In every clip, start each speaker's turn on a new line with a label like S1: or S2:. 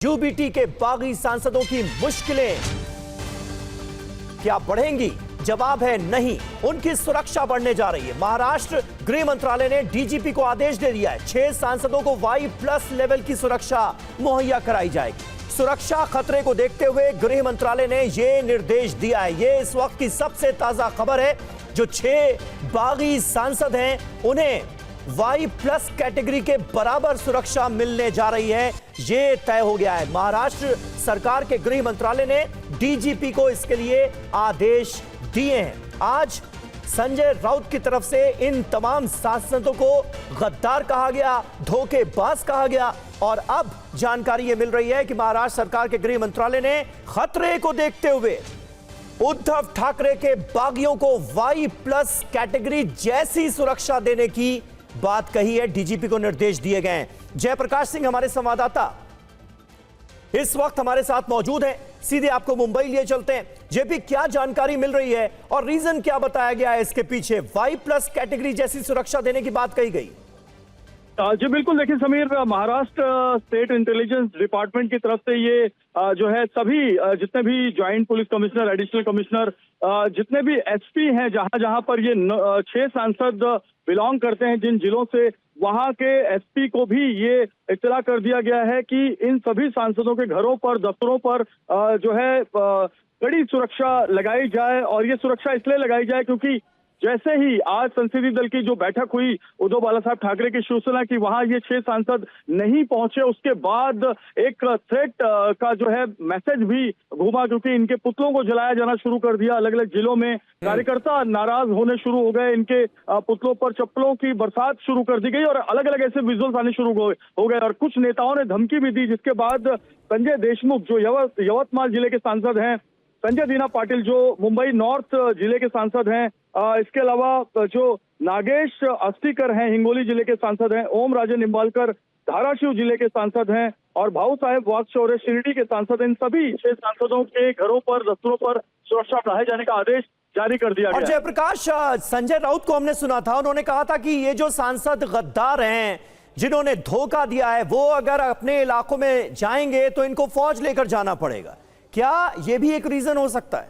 S1: UBT के बागी सांसदों की मुश्किलें क्या बढ़ेंगी? जवाब है नहीं। उनकी सुरक्षा बढ़ने जा रही है। महाराष्ट्र गृह मंत्रालय ने डीजीपी को आदेश दे दिया है, 6 सांसदों को Y+ लेवल की सुरक्षा मुहैया कराई जाएगी। सुरक्षा खतरे को देखते हुए गृह मंत्रालय ने यह निर्देश दिया है। यह इस वक्त की सबसे ताजा खबर है। जो 6 बागी सांसद हैं उन्हें Y+ कैटेगरी के बराबर सुरक्षा मिलने जा रही है, यह तय हो गया है। महाराष्ट्र सरकार के गृह मंत्रालय ने डीजीपी को इसके लिए आदेश दिए हैं। आज संजय राउत की तरफ से इन तमाम सांसदों को गद्दार कहा गया, धोखेबाज कहा गया और अब जानकारी यह मिल रही है कि महाराष्ट्र सरकार के गृह मंत्रालय ने खतरे को देखते हुए उद्धव ठाकरे के बागियों को Y+ कैटेगरी जैसी सुरक्षा देने की बात कही है। डीजीपी को निर्देश दिए गए हैं। जयप्रकाश सिंह हमारे संवाददाता इस वक्त हमारे साथ मौजूद हैं। सीधे आपको मुंबई लिए चलते हैं। जेपी, क्या जानकारी मिल रही है और रीजन क्या बताया गया है इसके पीछे? Y+ कैटेगरी जैसी सुरक्षा देने की बात कही गई।
S2: जी बिल्कुल, देखिए Sameer, Maharashtra state intelligence department की तरफ से ये जो है सभी जितने भी joint police commissioner, additional commissioner, जितने भी एसपी हैं, जहां जहां पर ये 6 सांसद बिलोंग करते हैं जिन जिलों से, वहां के एसपी को भी ये इत्तला कर दिया गया है कि इन सभी सांसदों के घरों पर, दफ्तरों पर जो है कड़ी सुरक्षा लगाई जाए। और ये सुरक्षा इसलिए लगाई जाए क्योंकि जैसे ही आज संसदीय दल की जो बैठक हुई उद्धव बाला साहब ठाकरे की शिवसेना की, वहां ये 6 सांसद नहीं पहुंचे, उसके बाद एक थ्रेट का जो है मैसेज भी घूमा, क्योंकि इनके पुतलों को जलाया जाना शुरू कर दिया। अलग अलग जिलों में कार्यकर्ता नाराज होने शुरू हो गए, इनके पुतलों पर चप्पलों की बरसात शुरू कर दी गई और अलग अलग ऐसे विजुअल्स आने शुरू हो गए। और कुछ नेताओं ने धमकी भी दी, जिसके बाद संजय देशमुख जो यवतमाल जिले के सांसद हैं, संजय दीना पाटिल जो मुंबई नॉर्थ जिले के सांसद हैं, इसके अलावा जो नागेश अस्टीकर हैं, हिंगोली जिले के सांसद हैं, ओम राजे निंबालकर धाराशिव जिले के सांसद हैं और भाऊ साहेब वागचौरे शिरडी के सांसद हैं, इन सभी 6 सांसदों के घरों पर, दफ्तरों पर सुरक्षा बढ़ाए जाने का आदेश जारी कर दिया गया।
S1: और जयप्रकाश, संजय राउत को हमने सुना था, उन्होंने कहा था कि ये जो सांसद गद्दार हैं, जिन्होंने धोखा दिया है, वो अगर अपने इलाकों में जाएंगे तो इनको फौज लेकर जाना पड़ेगा। क्या ये भी एक रीजन हो सकता है?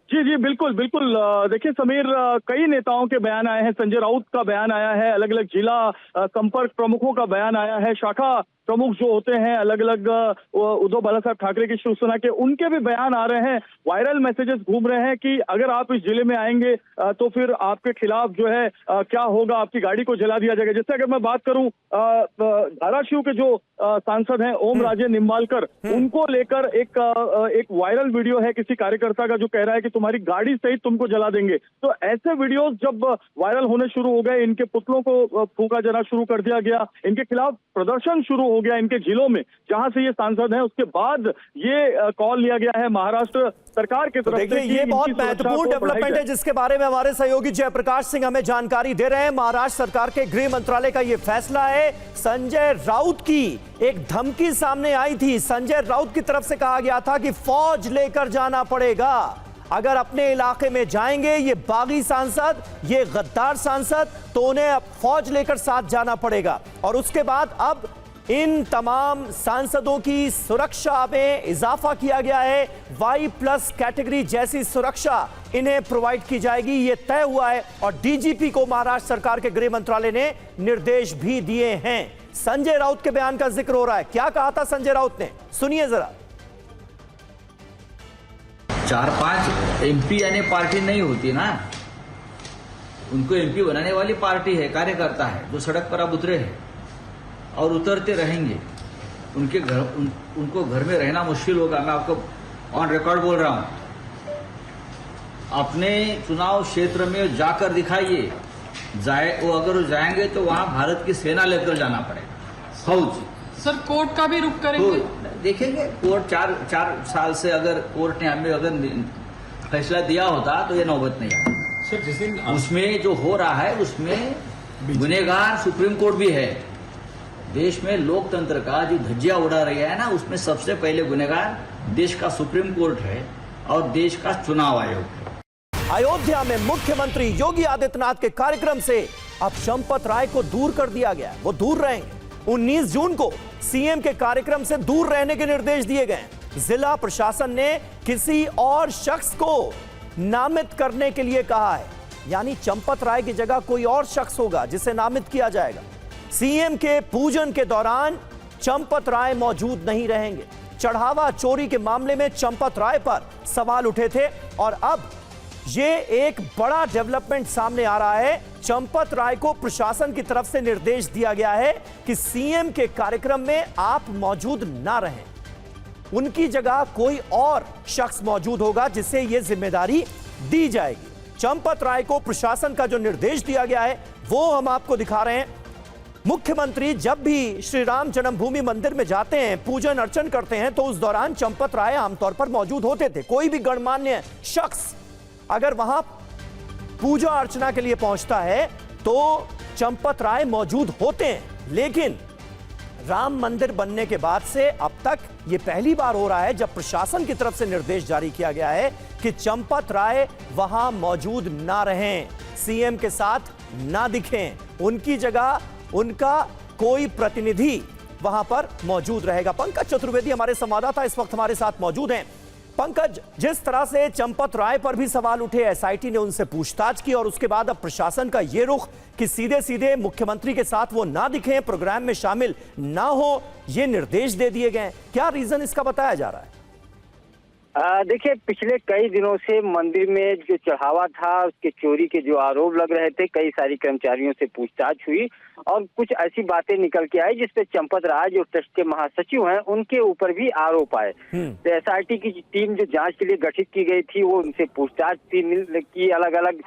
S2: जी जी बिल्कुल बिल्कुल। देखिए समीर, कई नेताओं के बयान आए हैं, संजय राउत का बयान आया है, अलग अलग जिला संपर्क प्रमुखों का बयान आया है, शाखा प्रमुख जो होते हैं अलग अलग उद्धव बाला साहब ठाकरे की शिवसेना के, उनके भी बयान आ रहे हैं। वायरल मैसेजेस घूम रहे हैं कि अगर आप इस जिले में आएंगे तो फिर आपके खिलाफ जो है क्या होगा, आपकी गाड़ी को जला दिया जाएगा। जैसे अगर मैं बात करूं धाराशिव के जो सांसद हैं ओम राजे निंबालकर, उनको लेकर एक वायरल वीडियो है किसी कार्यकर्ता का जो कह रहा है कि तुम्हारी गाड़ी सहित तुमको जला देंगे। तो ऐसे वीडियोस जब वायरल होने शुरू हो गए, इनके पुतलों को फूंका जाना शुरू कर दिया गया, इनके खिलाफ प्रदर्शन शुरू हो गया इनके जिलों में जहां से ये सांसद हैं, उसके बाद ये कॉल लिया गया है महाराष्ट्र सरकार की तरफ से।
S1: ये बहुत महत्वपूर्ण डेवलपमेंट है जिसके बारे में हमारे सहयोगी जयप्रकाश सिंह हमें जानकारी दे रहे हैं। महाराष्ट्र सरकार के गृह मंत्रालय का ये फैसला है। संजय राउत की एक धमकी सामने आई थी। संजय राउत की तरफ से कहा गया था कि फौज लेकर जाना पड़ेगा अगर अपने इलाके में जाएंगे ये बागी सांसद, ये गद्दार सांसद, तो उन्हें फौज लेकर साथ जाना पड़ेगा। और उसके बाद अब इन तमाम सांसदों की सुरक्षा में इजाफा किया गया है। Y+ कैटेगरी जैसी सुरक्षा इन्हें प्रोवाइड की जाएगी, ये तय हुआ है। और डीजीपी को महाराष्ट्र सरकार के गृह मंत्रालय ने निर्देश भी दिए हैं। संजय राउत के बयान का जिक्र हो रहा है। क्या कहा था संजय राउत ने, सुनिए जरा।
S3: 4-5 एमपी यानी पार्टी नहीं होती ना, उनको एमपी बनाने वाली पार्टी है, कार्यकर्ता है जो सड़क पर अब उतरे हैं और उतरते रहेंगे। उनके घर उनको घर में रहना मुश्किल होगा। मैं आपको ऑन रिकॉर्ड बोल रहा हूं। अपने चुनाव क्षेत्र में जाकर दिखाइए, वो अगर जाएंगे तो वहां भारत की सेना लेकर जाना पड़ेगा, फौज।
S4: सर कोर्ट का भी रुख करेंगे?
S3: तो देखेंगे, कोर्ट 4 साल से अगर कोर्ट ने हमें अगर फैसला दिया होता तो ये नौबत नहीं आती। उसमें जो हो रहा है उसमें गुनहगार सुप्रीम कोर्ट भी है। देश में लोकतंत्र का जो धज्जियां उड़ा रही है ना, उसमें सबसे पहले गुनहगार देश का सुप्रीम कोर्ट है और देश का चुनाव आयोग है।
S1: अयोध्या में मुख्यमंत्री योगी आदित्यनाथ के कार्यक्रम से अब चंपत राय को दूर कर दिया गया। वो दूर रहेंगे। 19 जून को सीएम के कार्यक्रम से दूर रहने के निर्देश दिए गए। जिला प्रशासन ने किसी और शख्स को नामित करने के लिए कहा है, यानी चंपत राय की जगह कोई और शख्स होगा जिसे नामित किया जाएगा। सीएम के पूजन के दौरान चंपत राय मौजूद नहीं रहेंगे। चढ़ावा चोरी के मामले में चंपत राय पर सवाल उठे थे और अब ये एक बड़ा डेवलपमेंट सामने आ रहा है। चंपत राय को प्रशासन की तरफ से निर्देश दिया गया है कि सीएम के कार्यक्रम में आप मौजूद ना रहें, उनकी जगह कोई और शख्स मौजूद होगा जिसे यह जिम्मेदारी दी जाएगी। चंपत राय को प्रशासन का जो निर्देश दिया गया है वो हम आपको दिखा रहे हैं। मुख्यमंत्री जब भी श्री राम जन्मभूमि मंदिर में जाते हैं, पूजन अर्चन करते हैं, तो उस दौरान चंपत राय आमतौर पर मौजूद होते थे। कोई भी गणमान्य शख्स अगर वहां पूजा अर्चना के लिए पहुंचता है तो चंपत राय मौजूद होते हैं। लेकिन राम मंदिर बनने के बाद से अब तक यह पहली बार हो रहा है जब प्रशासन की तरफ से निर्देश जारी किया गया है कि चंपत राय वहां मौजूद ना रहें, सीएम के साथ ना दिखें, उनकी जगह उनका कोई प्रतिनिधि वहां पर मौजूद रहेगा। पंकज चतुर्वेदी हमारे संवाददाता इस वक्त हमारे साथ मौजूद हैं। पंकज, जिस तरह से चंपत राय पर भी सवाल उठे, एसआईटी ने उनसे पूछताछ की और उसके बाद अब प्रशासन का यह रुख कि सीधे सीधे मुख्यमंत्री के साथ वो ना दिखें, प्रोग्राम में शामिल ना हो, ये निर्देश दे दिए गए। क्या रीजन इसका बताया जा रहा है?
S5: देखिए, पिछले कई दिनों से मंदिर में जो चढ़ावा था उसके चोरी के जो आरोप लग रहे थे, कई सारी कर्मचारियों से पूछताछ हुई और कुछ ऐसी बातें निकल के आई जिसपे चंपत राय जो ट्रस्ट के महासचिव हैं उनके ऊपर भी आरोप आए। तो एसआईटी की टीम जो जांच के लिए गठित की गई थी वो उनसे पूछताछ की, अलग अलग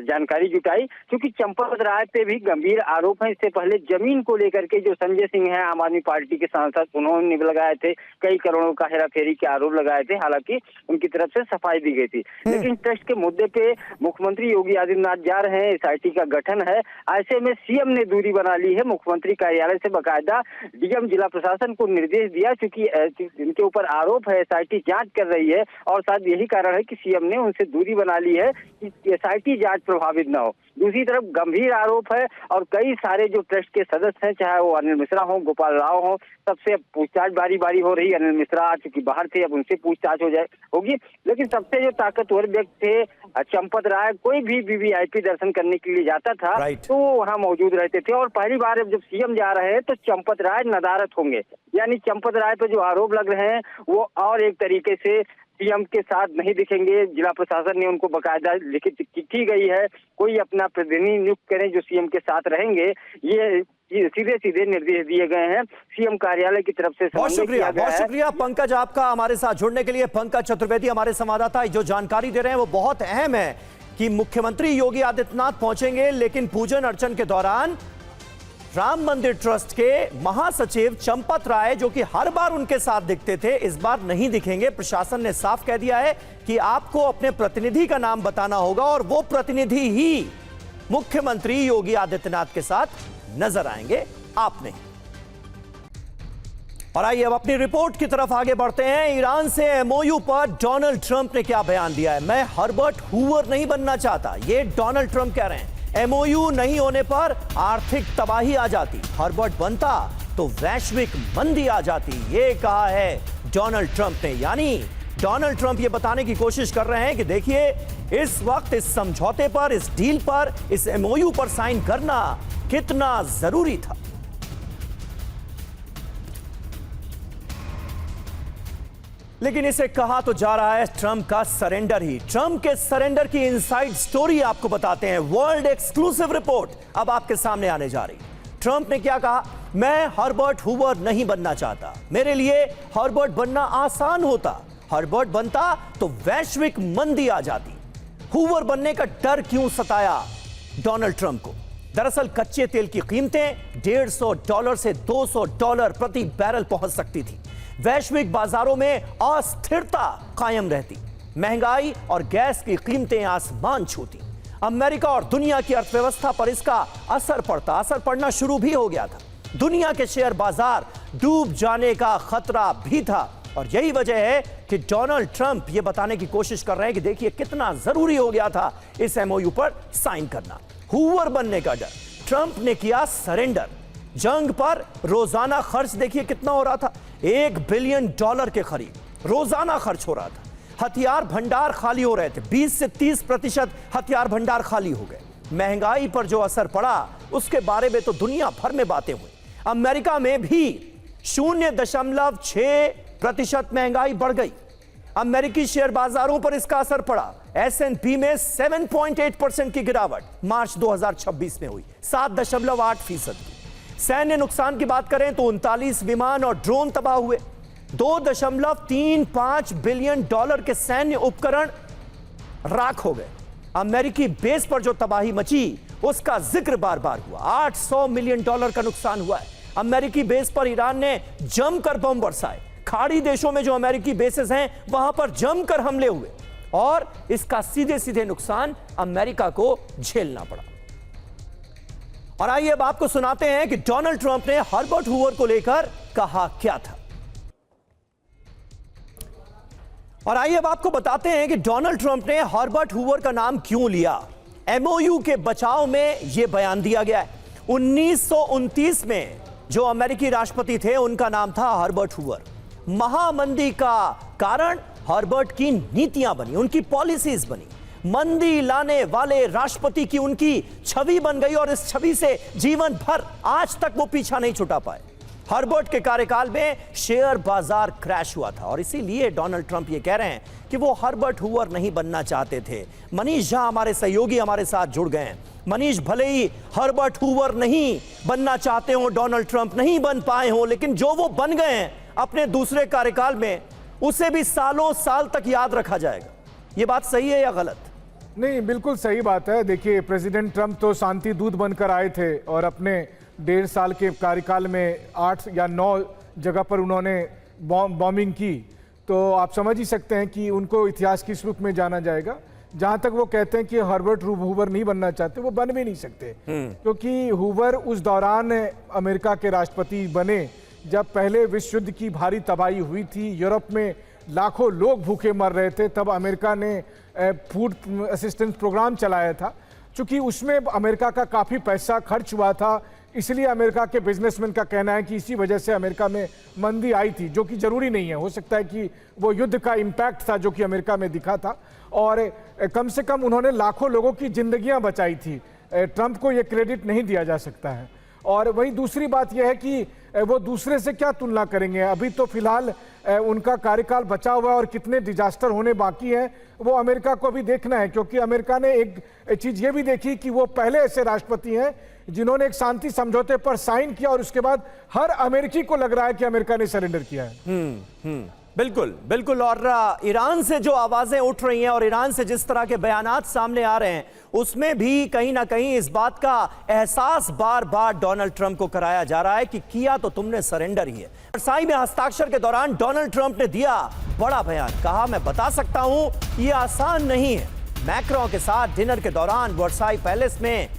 S5: जानकारी जुटाई, क्योंकि चंपत राय पे भी गंभीर आरोप है। इससे पहले जमीन को लेकर के जो संजय सिंह है, आम आदमी पार्टी के सांसद, उन्होंने लगाए थे, कई करोड़ों का हेराफेरी के आरोप लगाए थे। हालांकि उनकी तरफ से सफाई दी गई थी, लेकिन ट्रस्ट के मुद्दे पे मुख्यमंत्री योगी आदित्यनाथ जा रहे हैं, एसआईटी का गठन है। ऐसे में सीएम ने दूरी बना ली है। मुख्यमंत्री कार्यालय से बाकायदा डीएम जिला प्रशासन को निर्देश दिया, क्योंकि इनके ऊपर आरोप है, एसआईटी जांच कर रही है और शायद यही कारण है कि सीएम ने उनसे दूरी बना ली है कि एसआईटी जांच प्रभावित न हो। दूसरी तरफ गंभीर आरोप है और कई सारे जो ट्रस्ट के सदस्य हैं, चाहे वो अनिल मिश्रा हो, गोपाल राव हो, सबसे पूछताछ बारी बारी हो रही। अनिल मिश्रा चूंकि बाहर थे, अब उनसे पूछताछ होगी। लेकिन सबसे जो ताकतवर व्यक्ति थे चंपत राय, कोई भी वीवीआईपी दर्शन करने के लिए जाता था तो वहाँ मौजूद रहते थे। और पहली बार जब सीएम जा रहे हैं तो चंपत राय नदारत होंगे, यानी चंपत राय पे जो आरोप लग रहे हैं वो और एक तरीके से सीएम के साथ नहीं दिखेंगे। जिला प्रशासन ने उनको बकायदा लिखित की गई है, कोई अपना प्रतिनिधि नियुक्त करें जो सीएम के साथ रहेंगे। ये सीधे सीधे निर्देश दिए गए हैं सीएम कार्यालय की तरफ से।
S1: बहुत शुक्रिया पंकज आपका हमारे साथ जुड़ने के लिए। पंकज चतुर्वेदी हमारे संवाददाता जो जानकारी दे रहे हैं वो बहुत अहम है कि मुख्यमंत्री योगी आदित्यनाथ पहुंचेंगे, लेकिन पूजन अर्चन के दौरान राम मंदिर ट्रस्ट के महासचिव चंपत राय, जो कि हर बार उनके साथ दिखते थे, इस बार नहीं दिखेंगे। प्रशासन ने साफ कह दिया है कि आपको अपने प्रतिनिधि का नाम बताना होगा और वो प्रतिनिधि ही मुख्यमंत्री योगी आदित्यनाथ के साथ नजर आएंगे, आप नहीं। और आइए अब अपनी रिपोर्ट की तरफ आगे बढ़ते हैं। ईरान से एमओयू पर डोनाल्ड ट्रंप ने क्या बयान दिया है? मैं हर्बर्ट हूवर नहीं बनना चाहता, ये डोनाल्ड ट्रंप कह रहे हैं। एमओयू नहीं होने पर आर्थिक तबाही आ जाती, हर्बर्ट बनता तो वैश्विक मंदी आ जाती, ये कहा है डोनाल्ड ट्रंप ने। यानी डोनाल्ड ट्रंप ये बताने की कोशिश कर रहे हैं कि देखिए, इस वक्त इस समझौते पर, इस डील पर, इस एमओयू पर साइन करना कितना जरूरी था। लेकिन इसे कहा तो जा रहा है ट्रंप का सरेंडर ही। ट्रंप के सरेंडर की इनसाइड स्टोरी आपको बताते हैं, वर्ल्ड एक्सक्लूसिव रिपोर्ट अब आपके सामने आने जा रही। ट्रंप ने क्या कहा? मैं हर्बर्ट हूवर नहीं बनना चाहता, मेरे लिए हर्बर्ट बनना आसान होता, हर्बर्ट बनता तो वैश्विक मंदी आ जाती। हूवर बनने का डर क्यों सताया डोनाल्ड ट्रंप को? दरअसल कच्चे तेल की कीमतें $150 से $200 प्रति बैरल पहुंच सकती थी। वैश्विक बाजारों में अस्थिरता कायम रहती, महंगाई और गैस की कीमतें आसमान छूती। अमेरिका और दुनिया की अर्थव्यवस्था पर इसका असर पड़ना शुरू भी हो गया था। दुनिया के शेयर बाजार डूब जाने का खतरा भी था और यही वजह है कि डोनाल्ड ट्रंप यह बताने की कोशिश कर रहे हैं कि देखिए कितना जरूरी हो गया था इस एमओयू पर साइन करना। हूवर बनने का डर, ट्रंप ने किया सरेंडर। जंग पर रोजाना खर्च देखिए कितना हो रहा था, $1 बिलियन के करीब रोजाना खर्च हो रहा था। हथियार भंडार खाली हो रहे थे, 20 से 30% हथियार भंडार खाली हो गए। महंगाई पर जो असर पड़ा उसके बारे में तो दुनिया भर में बातें हुई। अमेरिका में भी 0.6% महंगाई बढ़ गई। अमेरिकी शेयर बाजारों पर इसका असर पड़ा। S&P में 7.8% की गिरावट मार्च 2026 में हुई, 7.8%। सैन्य नुकसान की बात करें तो 39 विमान और ड्रोन तबाह हुए। $2.35 बिलियन के सैन्य उपकरण राख हो गए। अमेरिकी बेस पर जो तबाही मची उसका जिक्र बार बार हुआ। $800 मिलियन का नुकसान हुआ है। अमेरिकी बेस पर ईरान ने जमकर बम बरसाए। खाड़ी देशों में जो अमेरिकी बेसेस हैं वहां पर जमकर हमले हुए और इसका सीधे सीधे नुकसान अमेरिका को झेलना पड़ा। और आइए अब आपको सुनाते हैं कि डोनाल्ड ट्रंप ने हर्बर्ट हूवर को लेकर कहा क्या था। और आइए अब आपको बताते हैं कि डोनाल्ड ट्रंप ने हर्बर्ट हूवर का नाम क्यों लिया। MOU के बचाव में यह बयान दिया गया है। 1929 में जो अमेरिकी राष्ट्रपति थे उनका नाम था हर्बर्ट हूवर। महामंदी का कारण हर्बर्ट की नीतियां बनी, उनकी पॉलिसीज बनी। मंदी लाने वाले राष्ट्रपति की उनकी छवि बन गई और इस छवि से जीवन भर आज तक वो पीछा नहीं छुटा पाए। हर्बर्ट के कार्यकाल में शेयर बाजार क्रैश हुआ था और इसीलिए डोनाल्ड ट्रंप ये कह रहे हैं कि वो हर्बर्ट हूवर नहीं बनना चाहते थे। मनीष झा हमारे सहयोगी हमारे साथ जुड़ गए हैं। मनीष, भले ही हर्बर्ट हूवर नहीं बनना चाहते हो, डोनाल्ड ट्रंप नहीं बन पाए हो, लेकिन जो वो बन गए हैं अपने दूसरे कार्यकाल में उसे भी सालों साल तक याद रखा जाएगा। ये बात सही है या गलत?
S6: नहीं, बिल्कुल सही बात है। देखिए, प्रेसिडेंट ट्रंप तो शांति दूत बनकर आए थे और अपने 1.5 साल के कार्यकाल में 8 या 9 जगह पर उन्होंने बॉम्बिंग की। तो आप समझ ही सकते हैं कि उनको इतिहास की स्मृति में जाना जाएगा। जहां तक वो कहते हैं कि हर्बर्ट हूवर नहीं बनना चाहते, वो बन भी नहीं सकते, क्योंकि हूवर उस दौरान अमेरिका के राष्ट्रपति बने जब पहले विश्व युद्ध की भारी तबाही हुई थी। यूरोप में लाखों लोग भूखे मर रहे थे। तब अमेरिका ने फूड असिस्टेंस प्रोग्राम चलाया था। चूंकि उसमें अमेरिका का काफ़ी पैसा खर्च हुआ था, इसलिए अमेरिका के बिजनेसमैन का कहना है कि इसी वजह से अमेरिका में मंदी आई थी, जो कि जरूरी नहीं है। हो सकता है कि वो युद्ध का इम्पैक्ट था जो कि अमेरिका में दिखा था और कम से कम उन्होंने लाखों लोगों की जिंदगियां बचाई थी। ट्रंप को ये क्रेडिट नहीं दिया जा सकता है। और वही दूसरी बात यह है कि वो दूसरे से क्या तुलना करेंगे। अभी तो फिलहाल उनका कार्यकाल बचा हुआ है और कितने डिजास्टर होने बाकी हैं वो अमेरिका को भी देखना है, क्योंकि अमेरिका ने एक चीज़ ये भी देखी कि वो पहले ऐसे राष्ट्रपति हैं जिन्होंने एक शांति समझौते पर साइन किया और उसके बाद हर अमेरिकी को लग रहा है कि अमेरिका ने सरेंडर किया है।
S1: बिल्कुल बिल्कुल। और ईरान से जो आवाजें उठ रही हैं और ईरान से जिस तरह के बयानात सामने आ रहे हैं उसमें भी कहीं ना कहीं इस बात का एहसास बार बार डोनाल्ड ट्रंप को कराया जा रहा है कि किया तो तुमने सरेंडर ही है। वर्साई में हस्ताक्षर के दौरान डोनाल्ड ट्रंप ने दिया बड़ा बयान। कहा, मैं बता सकता हूं ये आसान नहीं है। मैक्रों के साथ डिनर के दौरान वर्साई पैलेस में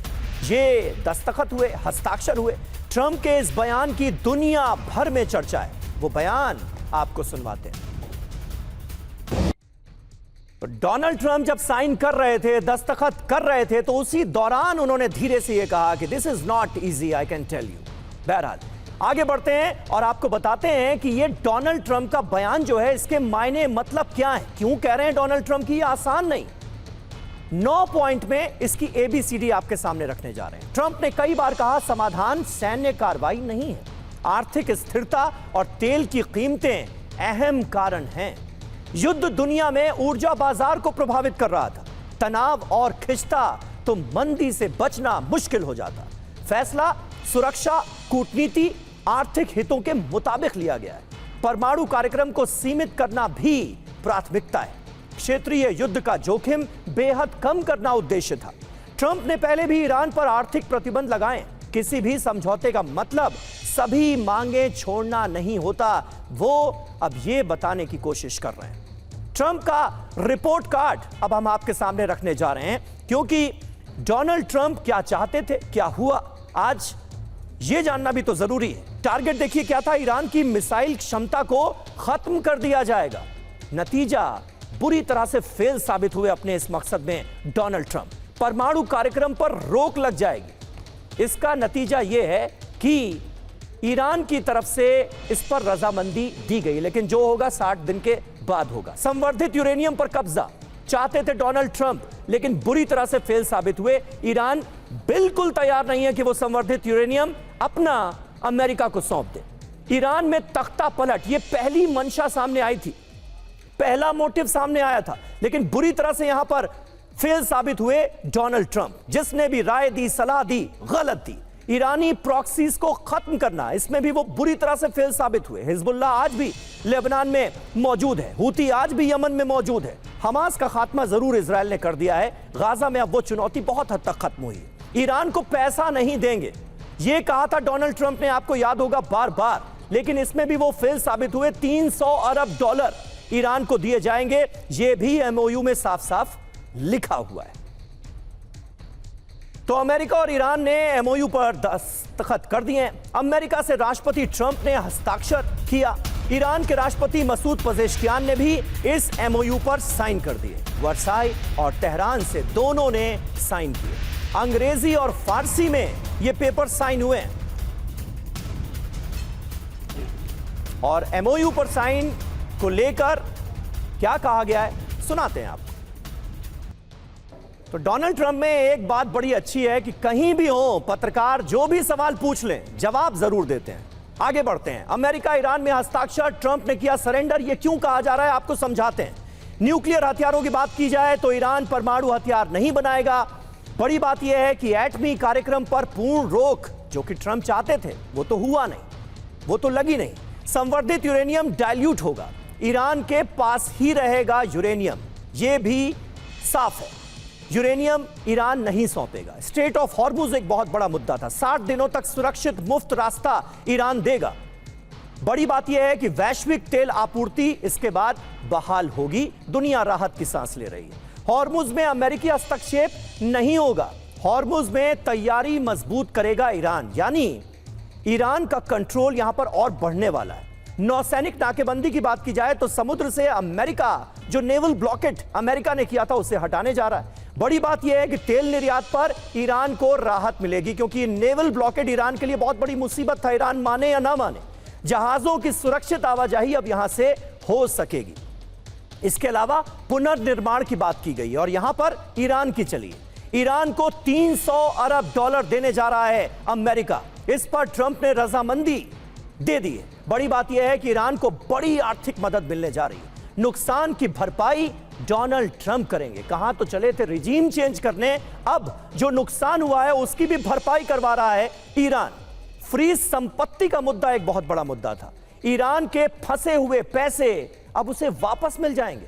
S1: ये दस्तखत हुए, हस्ताक्षर हुए। ट्रंप के इस बयान की दुनिया भर में चर्चा है। वो बयान आपको सुनवाते हैं। तो डोनाल्ड ट्रंप जब साइन कर रहे थे, दस्तखत कर रहे थे, तो उसी दौरान उन्होंने धीरे से ये कहा कि this is not easy, I can tell you. बहरहाल आगे बढ़ते हैं और आपको बताते हैं कि ये डोनाल्ड ट्रंप का बयान जो है इसके मायने मतलब क्या है, क्यों कह रहे हैं डोनाल्ड ट्रंप की ये आसान नहीं। 9 पॉइंट में इसकी ABCD आपके सामने रखने जा रहे हैं। ट्रंप ने कई बार कहा समाधान सैन्य कार्रवाई नहीं है, आर्थिक स्थिरता और तेल की कीमतें अहम कारण हैं। युद्ध दुनिया में ऊर्जा बाजार को प्रभावित कर रहा था। तनाव और खिंचता तो मंदी से बचना मुश्किल हो जाता। फैसला सुरक्षा, कूटनीति, आर्थिक हितों के मुताबिक लिया गया है। परमाणु कार्यक्रम को सीमित करना भी प्राथमिकता है। क्षेत्रीय युद्ध का जोखिम बेहद कम करना उद्देश्य था। ट्रंप ने पहले भी ईरान पर आर्थिक प्रतिबंध लगाए। किसी भी समझौते का मतलब सभी मांगे छोड़ना नहीं होता, वो अब ये बताने की कोशिश कर रहे हैं। ट्रंप का रिपोर्ट कार्ड अब हम आपके सामने रखने जा रहे हैं, क्योंकि डोनाल्ड ट्रंप क्या चाहते थे, क्या हुआ, आज ये जानना भी तो जरूरी है। टारगेट देखिए क्या था, ईरान की मिसाइल क्षमता को खत्म कर दिया जाएगा। नतीजा बुरी तरह से फेल साबित हुए अपने इस मकसद में डोनाल्ड ट्रंप। परमाणु कार्यक्रम पर रोक लग जाएगी। इसका नतीजा यह है कि ईरान की तरफ से इस पर रजामंदी दी गई, लेकिन जो होगा 60 दिन के बाद होगा। संवर्धित यूरेनियम पर कब्जा चाहते थे डोनाल्ड ट्रंप, लेकिन बुरी तरह से फेल साबित हुए। ईरान बिल्कुल तैयार नहीं है कि वो संवर्धित यूरेनियम अपना अमेरिका को सौंप दे। ईरान में तख्ता पलट, ये पहली मंशा सामने आई थी, पहला मोटिव सामने आया था, लेकिन बुरी तरह से यहां पर फेल साबित हुए डोनाल्ड ट्रंप। जिसने भी राय दी, सलाह दी, गलत दी। ईरानी प्रॉक्सीज को खत्म करना, इसमें भी वो बुरी तरह से फेल साबित हुए। हिजबुल्लाह आज भी लेबनान में मौजूद है, हूती आज भी यमन में मौजूद है। हमास का खात्मा जरूर इजराइल ने कर दिया है, गाजा में अब वो चुनौती बहुत हद तक खत्म हुई। ईरान को पैसा नहीं देंगे, ये कहा था डोनाल्ड ट्रंप ने, आपको याद होगा बार बार, लेकिन इसमें भी वो फेल साबित हुए। $300 अरब ईरान को दिए जाएंगे, ये भी एमओयू में साफ साफ लिखा हुआ है। तो अमेरिका और ईरान ने एमओयू पर दस्तखत कर दिए हैं। अमेरिका से राष्ट्रपति ट्रंप ने हस्ताक्षर किया, ईरान के राष्ट्रपति मसूद पजेश्कियान ने भी इस एमओयू पर साइन कर दिए। वर्साई और तेहरान से दोनों ने साइन किए। अंग्रेजी और फारसी में ये पेपर साइन हुए हैं और एमओयू पर साइन को लेकर क्या कहा गया है सुनाते हैं आपको। तो डोनाल्ड ट्रंप में एक बात बड़ी अच्छी है कि कहीं भी हो पत्रकार जो भी सवाल पूछ लें जवाब जरूर देते हैं। आगे बढ़ते हैं। अमेरिका ईरान में हस्ताक्षर, ट्रंप ने किया सरेंडर, ये क्यों कहा जा रहा है आपको समझाते हैं। न्यूक्लियर हथियारों की बात की जाए तो ईरान परमाणु हथियार नहीं बनाएगा। बड़ी बात यह है कि एटमी कार्यक्रम पर पूर्ण रोक, जो कि ट्रंप चाहते थे, वो तो हुआ नहीं, वो तो लगी नहीं। संवर्धित यूरेनियम डाइल्यूट होगा, ईरान के पास ही रहेगा यूरेनियम, ये भी साफ है। यूरेनियम ईरान नहीं सौंपेगा। स्ट्रेट ऑफ हॉर्मुज एक बहुत बड़ा मुद्दा था, 60 दिनों तक सुरक्षित मुफ्त रास्ता ईरान देगा। बड़ी बात यह है कि वैश्विक तेल आपूर्ति इसके बाद बहाल होगी, दुनिया राहत की सांस ले रही है। हॉर्मुज में अमेरिकी हस्तक्षेप नहीं होगा, हॉर्मुज में तैयारी मजबूत करेगा ईरान, यानी ईरान का कंट्रोल यहां पर और बढ़ने वाला है। नौसैनिक नाकेबंदी की बात की जाए तो समुद्र से अमेरिका, जो नेवल ब्लॉकेट अमेरिका ने किया था, उसे हटाने जा रहा है। बड़ी बात यह है कि तेल निर्यात पर ईरान को राहत मिलेगी, क्योंकि नेवल ब्लॉकेट ईरान के लिए बहुत बड़ी मुसीबत था, ईरान माने या ना माने। जहाजों की सुरक्षित आवाजाही अब यहां से हो सकेगी। इसके अलावा पुनर्निर्माण की बात की गई और यहां पर ईरान की चली। ईरान को $300 अरब देने जा रहा है अमेरिका, इस पर ट्रंप ने रजामंदी दे दी है। बड़ी बात यह है कि ईरान को बड़ी आर्थिक मदद मिलने जा रही है। नुकसान की भरपाई डोनाल्ड ट्रंप करेंगे। कहां तो चले थे रिजीम चेंज करने, अब जो नुकसान हुआ है उसकी भी भरपाई करवा रहा है ईरान। फ्रीज संपत्ति का मुद्दा एक बहुत बड़ा मुद्दा था। ईरान के फंसे हुए पैसे अब उसे वापस मिल जाएंगे।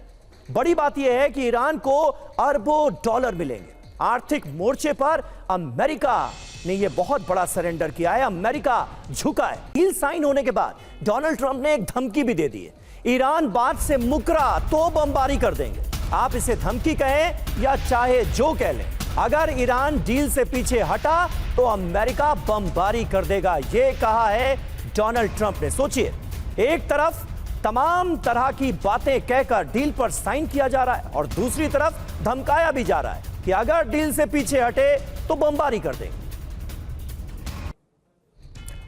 S1: बड़ी बात यह है कि ईरान को अरबों डॉलर मिलेंगे। आर्थिक मोर्चे पर अमेरिका ने यह बहुत बड़ा सरेंडर किया है, अमेरिका झुका है। डील साइन होने के बाद डोनाल्ड ट्रंप ने एक धमकी भी दे दी है, ईरान बात से मुकरा तो बमबारी कर देंगे। आप इसे धमकी कहें या चाहे जो कह लें, अगर ईरान डील से पीछे हटा तो अमेरिका बमबारी कर देगा, यह कहा है डोनाल्ड ट्रंप ने। सोचिए, एक तरफ तमाम तरह की बातें कहकर डील पर साइन किया जा रहा है और दूसरी तरफ धमकाया भी जा रहा है कि अगर डील से पीछे हटे तो बमबारी कर देंगे।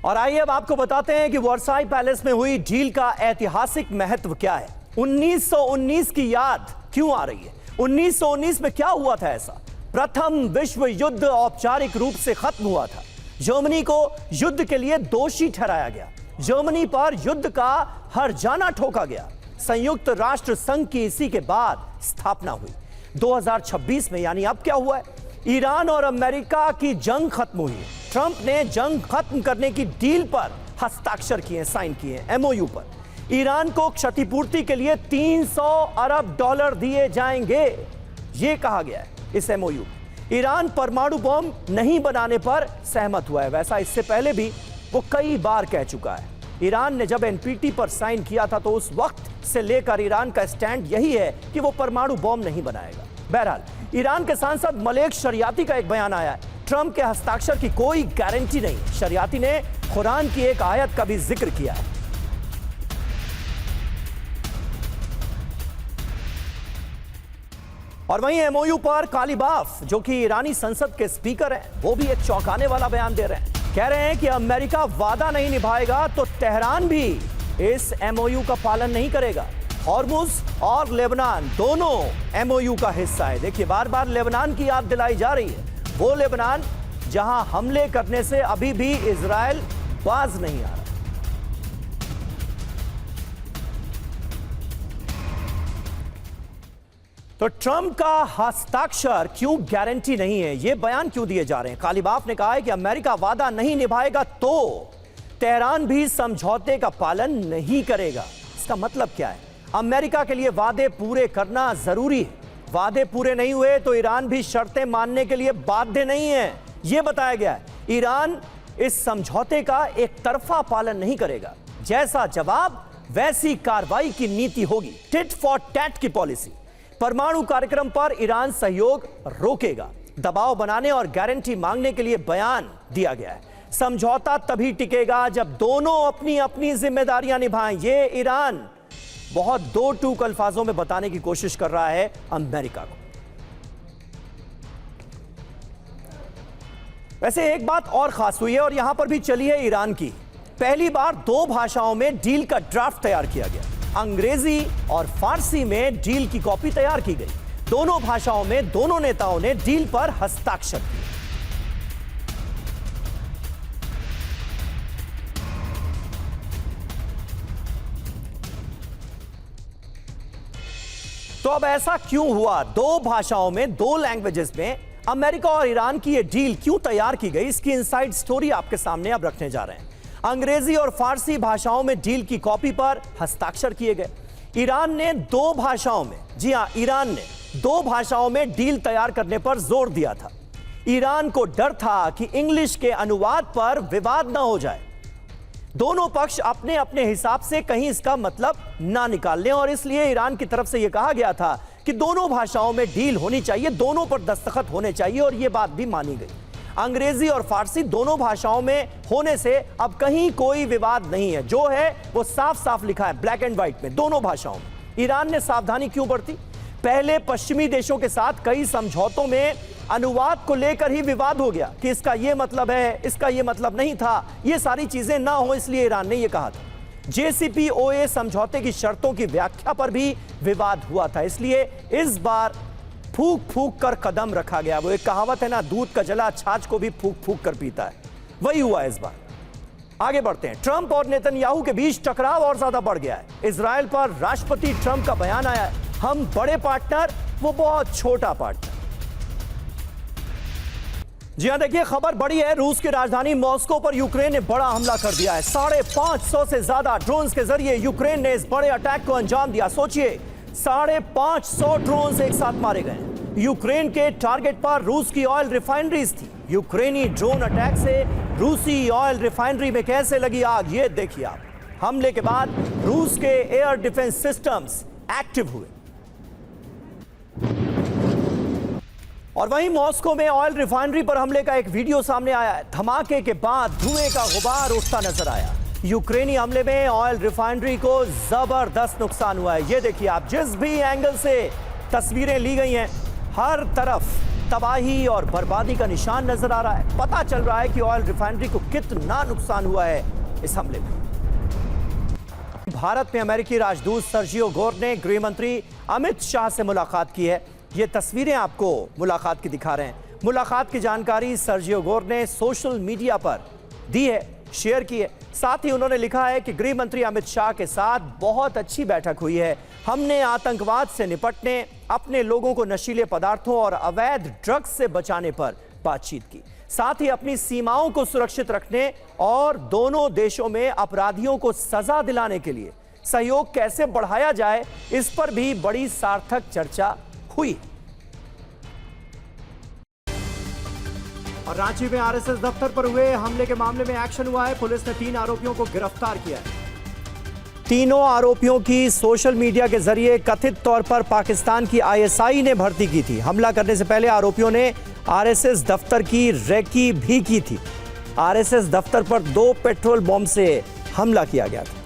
S1: और आइए अब आपको बताते हैं कि वर्साई पैलेस में हुई डील का ऐतिहासिक महत्व क्या है। 1919 की याद क्यों आ रही है? 1919 में क्या हुआ था ऐसा? प्रथम विश्व युद्ध औपचारिक रूप से खत्म हुआ था। जर्मनी को युद्ध के लिए दोषी ठहराया गया, जर्मनी पर युद्ध का हर्जाना ठोका गया। संयुक्त राष्ट्र संघ की इसी के बाद स्थापना हुई। 2026 में, यानी अब क्या हुआ है, ईरान और अमेरिका की जंग खत्म हुई है। ट्रंप ने जंग खत्म करने की डील पर हस्ताक्षर किए, साइन किए एमओयू पर। ईरान को क्षतिपूर्ति के लिए $300 अरब दिए जाएंगे, यह कहा गया है इस एमओयू। ईरान परमाणु बम नहीं बनाने पर सहमत हुआ है, वैसा इससे पहले भी वो कई बार कह चुका है। ईरान ने जब एनपीटी पर साइन किया था तो उस वक्त से लेकर ईरान का स्टैंड यही है कि वो परमाणु बम नहीं बनाएगा। बहरहाल, ईरान के सांसद मलेक शरियाती का एक बयान आया है, ट्रंप के हस्ताक्षर की कोई गारंटी नहीं। शरियाती ने कुरान की एक आयत का भी जिक्र किया है। और वहीं एमओयू पर कालीबाफ, जो कि ईरानी संसद के स्पीकर हैं, वो भी एक चौंकाने वाला बयान दे रहे हैं। कह रहे हैं कि अमेरिका वादा नहीं निभाएगा तो तेहरान भी इस एमओयू का पालन नहीं करेगा। हॉर्मुज और लेबनान दोनों एमओयू का हिस्सा है। देखिए, बार बार लेबनान की याद दिलाई जा रही है, वो लेबनान जहां हमले करने से अभी भी इजराइल बाज नहीं आ रहा। तो ट्रंप का हस्ताक्षर क्यों गारंटी नहीं है, यह बयान क्यों दिए जा रहे हैं? कालीबाफ ने कहा है कि अमेरिका वादा नहीं निभाएगा तो तेहरान भी समझौते का पालन नहीं करेगा। इसका मतलब क्या है? अमेरिका के लिए वादे पूरे करना जरूरी है। वादे पूरे नहीं हुए तो ईरान भी शर्तें मानने के लिए बाध्य नहीं है, यह बताया गया है। ईरान इस समझौते का एक तरफा पालन नहीं करेगा। जैसा जवाब वैसी कार्रवाई की नीति होगी। टिट फॉर टैट की पॉलिसी। परमाणु कार्यक्रम पर ईरान सहयोग रोकेगा। दबाव बनाने और गारंटी मांगने के लिए बयान दिया गया है। समझौता तभी टिकेगा जब दोनों अपनी अपनी जिम्मेदारियां निभाएं। ये ईरान बहुत दो टूक अल्फाजों में बताने की कोशिश कर रहा है अमेरिका को। वैसे एक बात और खास हुई है और यहां पर भी चली है ईरान की। पहली बार 2 भाषाओं में डील का ड्राफ्ट तैयार किया गया। अंग्रेजी और फारसी में डील की कॉपी तैयार की गई। दोनों भाषाओं में दोनों नेताओं ने डील पर हस्ताक्षर किए। तो अब ऐसा क्यों हुआ? 2 भाषाओं में 2 लैंग्वेजेस में अमेरिका और ईरान की यह डील क्यों तैयार की गई? इसकी इनसाइड स्टोरी आपके सामने अब रखने जा रहे हैं। अंग्रेजी और फारसी भाषाओं में डील की कॉपी पर हस्ताक्षर किए गए। ईरान ने 2 भाषाओं में, जी हां, ईरान ने 2 भाषाओं में डील तैयार करने पर जोर दिया था। ईरान को डर था कि इंग्लिश के अनुवाद पर विवाद ना हो जाए। दोनों पक्ष अपने अपने हिसाब से कहीं इसका मतलब ना निकाल लें और इसलिए ईरान की तरफ से यह कहा गया था कि दोनों भाषाओं में डील होनी चाहिए, दोनों पर दस्तखत होने चाहिए और यह बात भी मानी गई। अंग्रेजी और फारसी दोनों भाषाओं में होने से अब कहीं कोई विवाद नहीं है। जो है वो साफ साफ लिखा है ब्लैक एंड व्हाइट में, दोनों भाषाओं में। ईरान ने सावधानी क्यों बरती? पहले पश्चिमी देशों के साथ कई समझौतों में अनुवाद को लेकर ही विवाद हो गया कि इसका यह मतलब है, इसका यह मतलब नहीं था। ये सारी चीजें ना हो इसलिए ईरान ने यह कहा था। JCPOA समझौते की शर्तों की व्याख्या पर भी विवाद हुआ था, इसलिए इस बार फूक फूक कर कदम रखा गया। वो एक कहावत है ना, दूध का जला छाछ को भी फूक फूक कर पीता है, वही हुआ इस बार। आगे बढ़ते हैं। ट्रंप और नेतन्याहू के बीच टकराव और ज्यादा बढ़ गया है। इजराइल पर राष्ट्रपति ट्रंप का बयान आया है, हम बड़े पार्टनर, वो बहुत छोटा पार्टनर। जी हां, देखिए खबर बड़ी है। रूस की राजधानी मॉस्को पर यूक्रेन ने बड़ा हमला कर दिया है। 550 से ज्यादा ड्रोन्स के जरिए यूक्रेन ने इस बड़े अटैक को अंजाम दिया। सोचिए, 550 ड्रोन एक साथ मारे गए। यूक्रेन के टारगेट पर रूस की ऑयल रिफाइनरीज थी। यूक्रेनी ड्रोन अटैक से रूसी ऑयल रिफाइनरी में कैसे लगी आग, ये देखिए आप। हमले के बाद रूस के एयर डिफेंस सिस्टम्स एक्टिव हुए और वहीं मॉस्को में ऑयल रिफाइनरी पर हमले का एक वीडियो सामने आया है। धमाके के बाद धुएं का गुबार उठता नजर आया। यूक्रेनी हमले में ऑयल रिफाइनरी को जबरदस्त नुकसान हुआ है। ये देखिए आप, जिस भी एंगल से तस्वीरें ली गई हैं, हर तरफ तबाही और बर्बादी का निशान नजर आ रहा है। पता चल रहा है कि ऑयल रिफाइनरी को कितना नुकसान हुआ है इस हमले में। भारत में अमेरिकी राजदूत सर्जियो गोर ने गृह मंत्री अमित शाह से मुलाकात की है। ये तस्वीरें आपको मुलाकात की दिखा रहे हैं। मुलाकात की जानकारी सर्जियो गोर ने सोशल मीडिया पर दी है, शेयर की है। साथ ही उन्होंने लिखा है कि गृह मंत्री अमित शाह के साथ बहुत अच्छी बैठक हुई है। हमने आतंकवाद से निपटने, अपने लोगों को नशीले पदार्थों और अवैध ड्रग्स से बचाने पर बातचीत की। साथ ही अपनी सीमाओं को सुरक्षित रखने और दोनों देशों में अपराधियों को सजा दिलाने के लिए सहयोग कैसे बढ़ाया जाए, इस पर भी बड़ी सार्थक चर्चा हुई। और रांची में आरएसएस दफ्तर पर हुए हमले के मामले में एक्शन हुआ है। पुलिस ने 3 आरोपियों को गिरफ्तार किया है। तीनों आरोपियों की सोशल मीडिया के जरिए कथित तौर पर पाकिस्तान की ISI ने भर्ती की थी। हमला करने से पहले आरोपियों ने आरएसएस दफ्तर की रेकी भी की थी। आरएसएस दफ्तर पर 2 पेट्रोल बम से हमला किया गया था।